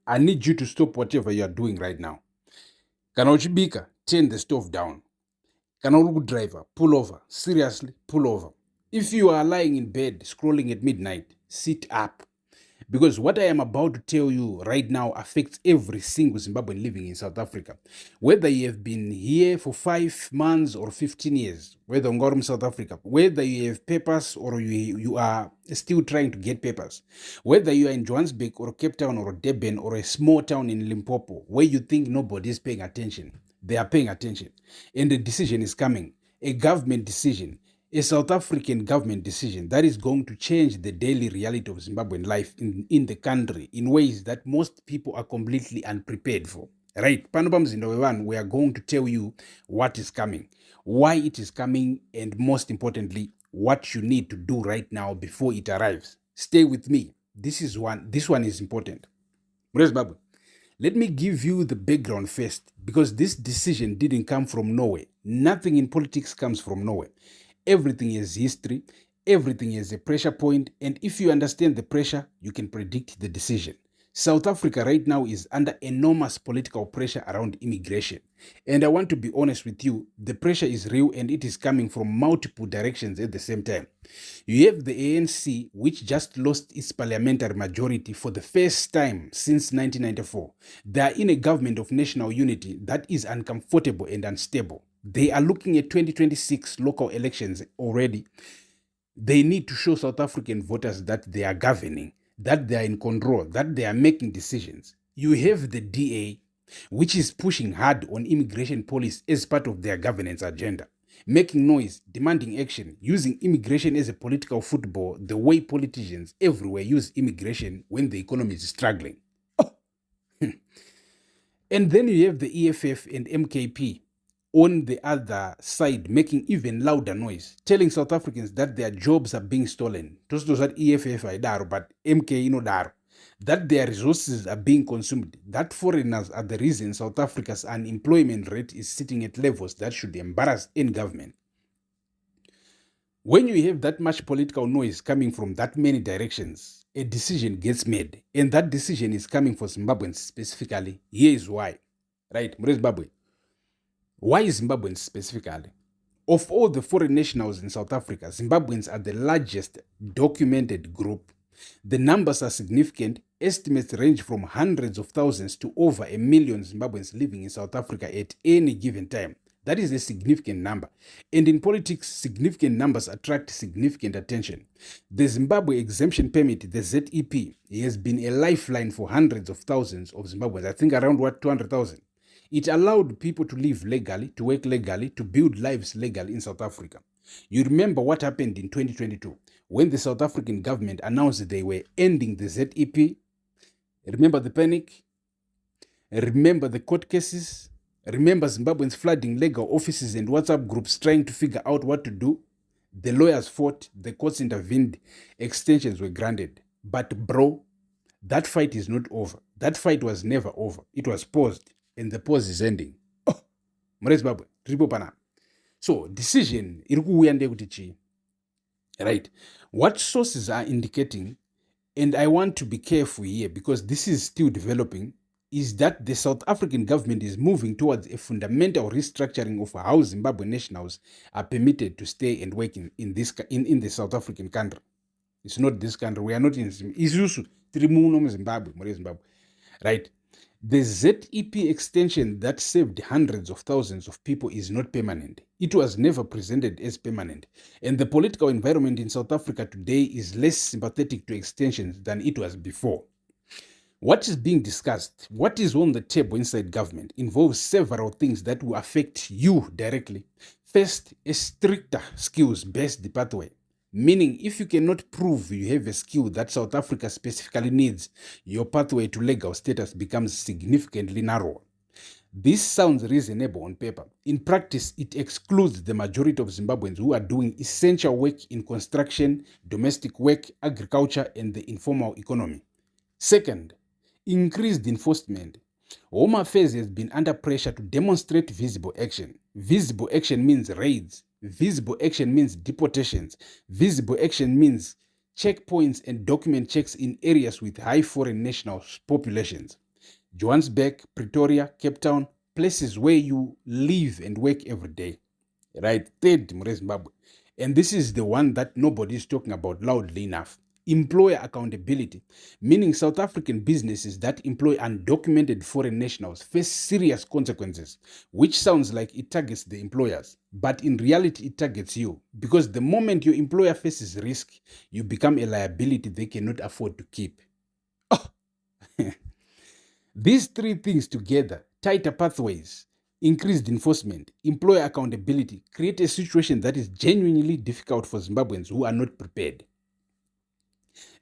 I need you to stop whatever you are doing right now. Kana uchibika, turn the stove down. Kana uri driver, pull over. Seriously, pull over. If you are lying in bed scrolling at midnight, sit up. Because what I am about to tell you right now affects every single Zimbabwean living in South Africa. Whether you have been here for 5 months or 15 years, whether you are in South Africa, whether you have papers or you are still trying to get papers, whether you are in Johannesburg or Cape Town or Durban or a small town in Limpopo where you think nobody is paying attention, they are paying attention. And the decision is coming, a government decision, a South African government decision that is going to change the daily reality of Zimbabwean life in the country in ways that most people are completely unprepared for. Right? Panopam Zimbabwean, we are going to tell you what is coming, why it is coming, and most importantly, what you need to do right now before it arrives. Stay with me. This one is important. Zimbabwe. Let me give you the background first, because this decision didn't come from nowhere. Nothing in politics comes from nowhere. Everything is history, everything is a pressure point, and if you understand the pressure, you can predict the decision. South Africa right now is under enormous political pressure around immigration. And I want to be honest with you, the pressure is real and it is coming from multiple directions at the same time. You have the ANC, which just lost its parliamentary majority for the first time since 1994. They are in a government of national unity that is uncomfortable and unstable. They are looking at 2026 local elections already. They need to show South African voters that they are governing, that they are in control, that they are making decisions. You have the DA, which is pushing hard on immigration policy as part of their governance agenda, making noise, demanding action, using immigration as a political football, the way politicians everywhere use immigration when the economy is struggling. And then you have the EFF and MKP on the other side making even louder noise, telling South Africans that their jobs are being stolen. Just that EFF idaro, but MK inodaro. That their resources are being consumed, that foreigners are the reason South Africa's unemployment rate is sitting at levels that should embarrass any government. When you have that much political noise coming from that many directions, a decision gets made, and that decision is coming for Zimbabweans specifically. Here is why. Right, Zimbabwe. Why Zimbabweans specifically? Of all the foreign nationals in South Africa, Zimbabweans are the largest documented group. The numbers are significant. Estimates range from hundreds of thousands to over 1 million Zimbabweans living in South Africa at any given time. That is a significant number. And in politics, significant numbers attract significant attention. The Zimbabwe Exemption Permit, the ZEP, has been a lifeline for hundreds of thousands of Zimbabweans. I think around 200,000. It allowed people to live legally, to work legally, to build lives legally in South Africa. You remember what happened in 2022 when the South African government announced they were ending the ZEP. Remember the panic? Remember the court cases? Remember Zimbabweans flooding legal offices and WhatsApp groups trying to figure out what to do? The lawyers fought, the courts intervened, extensions were granted. But bro, that fight is not over. That fight was never over. It was paused, and the pause is ending. Oh, Zimbabwe, triple pana. So, decision, right? What sources are indicating, and I want to be careful here because this is still developing, is that the South African government is moving towards a fundamental restructuring of how Zimbabwean nationals are permitted to stay and work in the South African country. It's not this country. We are not in Zimbabwe, right? The ZEP extension that saved hundreds of thousands of people is not permanent. It was never presented as permanent. And the political environment in South Africa today is less sympathetic to extensions than it was before. What is being discussed, what is on the table inside government, involves several things that will affect you directly. First, a stricter skills-based pathway, meaning if you cannot prove you have a skill that South Africa specifically needs, your pathway to legal status becomes significantly narrower. This sounds reasonable on paper. In practice, it excludes the majority of Zimbabweans who are doing essential work in construction, domestic work, agriculture, and the informal economy. Second, increased enforcement. Home Affairs has been under pressure to demonstrate visible action. Visible action means raids. Visible action means deportations. Visible action means checkpoints and document checks in areas with high foreign national populations. Johannesburg, Pretoria, Cape Town, places where you live and work every day. Right? Third, Zimbabwe. And this is the one that nobody is talking about loudly enough. Employer accountability, meaning South African businesses that employ undocumented foreign nationals face serious consequences, which sounds like it targets the employers, but in reality it targets you, because the moment your employer faces risk, you become a liability they cannot afford to keep. Oh. These three things together, tighter pathways, increased enforcement, employer accountability, create a situation that is genuinely difficult for Zimbabweans who are not prepared.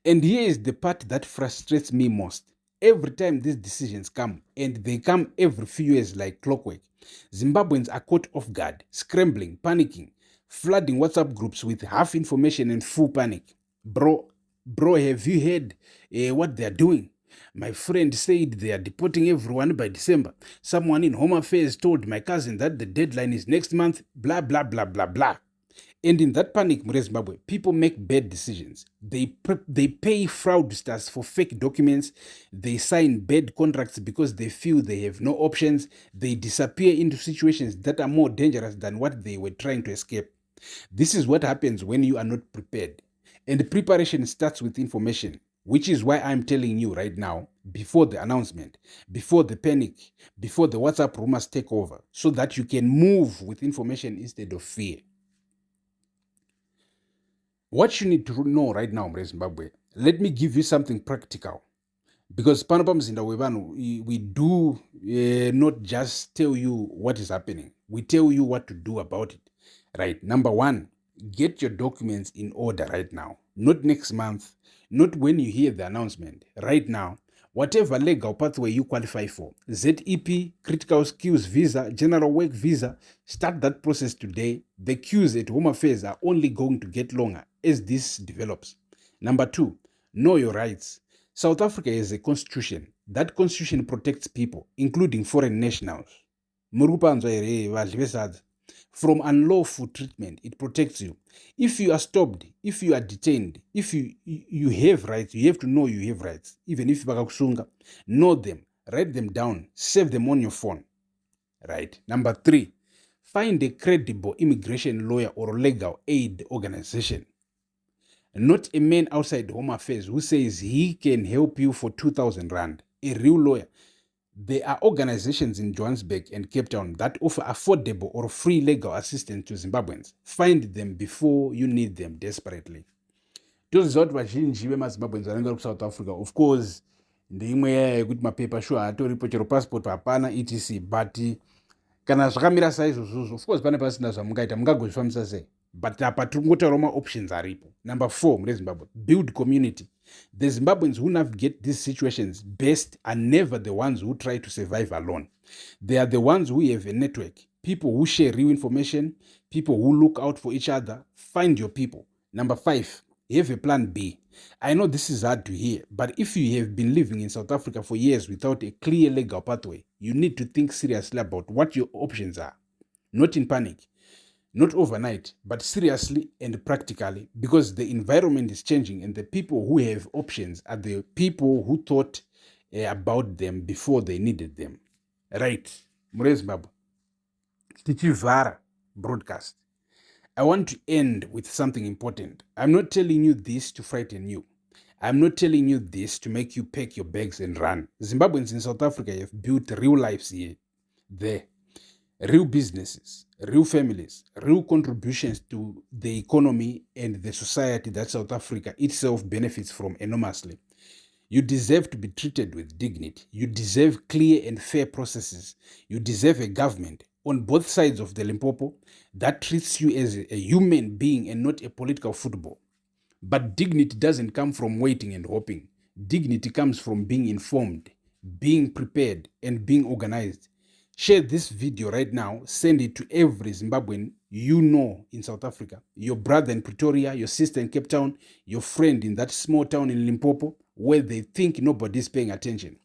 And here is the part that frustrates me most. Every time these decisions come, and they come every few years like clockwork, Zimbabweans are caught off guard, scrambling, panicking, flooding WhatsApp groups with half information and full panic. Bro, have you heard what they are doing? My friend said they are deporting everyone by December. Someone in Home Affairs told my cousin that the deadline is next month, blah, blah, blah, blah, blah. And in that panic, Zimbabwe, people make bad decisions. They pay fraudsters for fake documents. They sign bad contracts because they feel they have no options. They disappear into situations that are more dangerous than what they were trying to escape. This is what happens when you are not prepared. And preparation starts with information, which is why I'm telling you right now, before the announcement, before the panic, before the WhatsApp rumors take over, so that you can move with information instead of fear. What you need to know right now, Zimbabwe, let me give you something practical. Because Panopam Zimbabwe, we do not just tell you what is happening. We tell you what to do about it. Right. Number one, get your documents in order right now. Not next month, not when you hear the announcement. Right now, whatever legal pathway you qualify for, ZEP, critical skills visa, general work visa, start that process today. The queues at Home Affairs are only going to get longer as this develops. Number two, know your rights. South Africa has a constitution. That constitution protects people, including foreign nationals. From unlawful treatment, it protects you. If you are stopped, if you are detained, if you have rights, you have to know you have rights. Even if you know them, write them down, save them on your phone. Right. Number three, find a credible immigration lawyer or legal aid organization. Not a man outside Home Affairs who says he can help you for 2,000 Rand. A real lawyer. There are organizations in Johannesburg and Cape Town that offer affordable or free legal assistance to Zimbabweans. Find them before you need them desperately. Toziva kuti vazhinji vemazimbabweans vanenge South Africa, of course, ndeimwe yaya yekuti mapepa sure hatoripo, chero passport hapana, etc. But kana zvakamira saizvozvozvo, of course pane pasina zvamungaita, mungagozvifambisa sei. But apa tiri kungotaura options aripo. Number four, Zimbabwe, build community. The Zimbabweans who navigate these situations best are never the ones who try to survive alone. They are the ones who have a network, people who share real information, people who look out for each other. Find your people. Number five, have a plan B. I know this is hard to hear, but if you have been living in South Africa for years without a clear legal pathway, you need to think seriously about what your options are. Not in panic, not overnight, but seriously and practically, because the environment is changing and the people who have options are the people who thought about them before they needed them. Right. Zimbabwe. Tichivara broadcast. I want to end with something important. I'm not telling you this to frighten you. I'm not telling you this to make you pack your bags and run. Zimbabweans in South Africa have built real lives here, there. Real businesses, real families, real contributions to the economy and the society that South Africa itself benefits from enormously. You deserve to be treated with dignity. You deserve clear and fair processes. You deserve a government on both sides of the Limpopo that treats you as a human being and not a political football. But dignity doesn't come from waiting and hoping. Dignity comes from being informed, being prepared, and being organized. Share this video right now. Send it to every Zimbabwean you know in South Africa. Your brother in Pretoria, your sister in Cape Town, your friend in that small town in Limpopo where they think nobody's paying attention.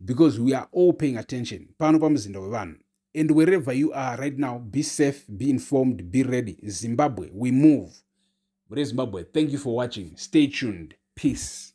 Because we are all paying attention. And wherever you are right now, be safe, be informed, be ready. Zimbabwe, we move. Zimbabwe, thank you for watching. Stay tuned. Peace.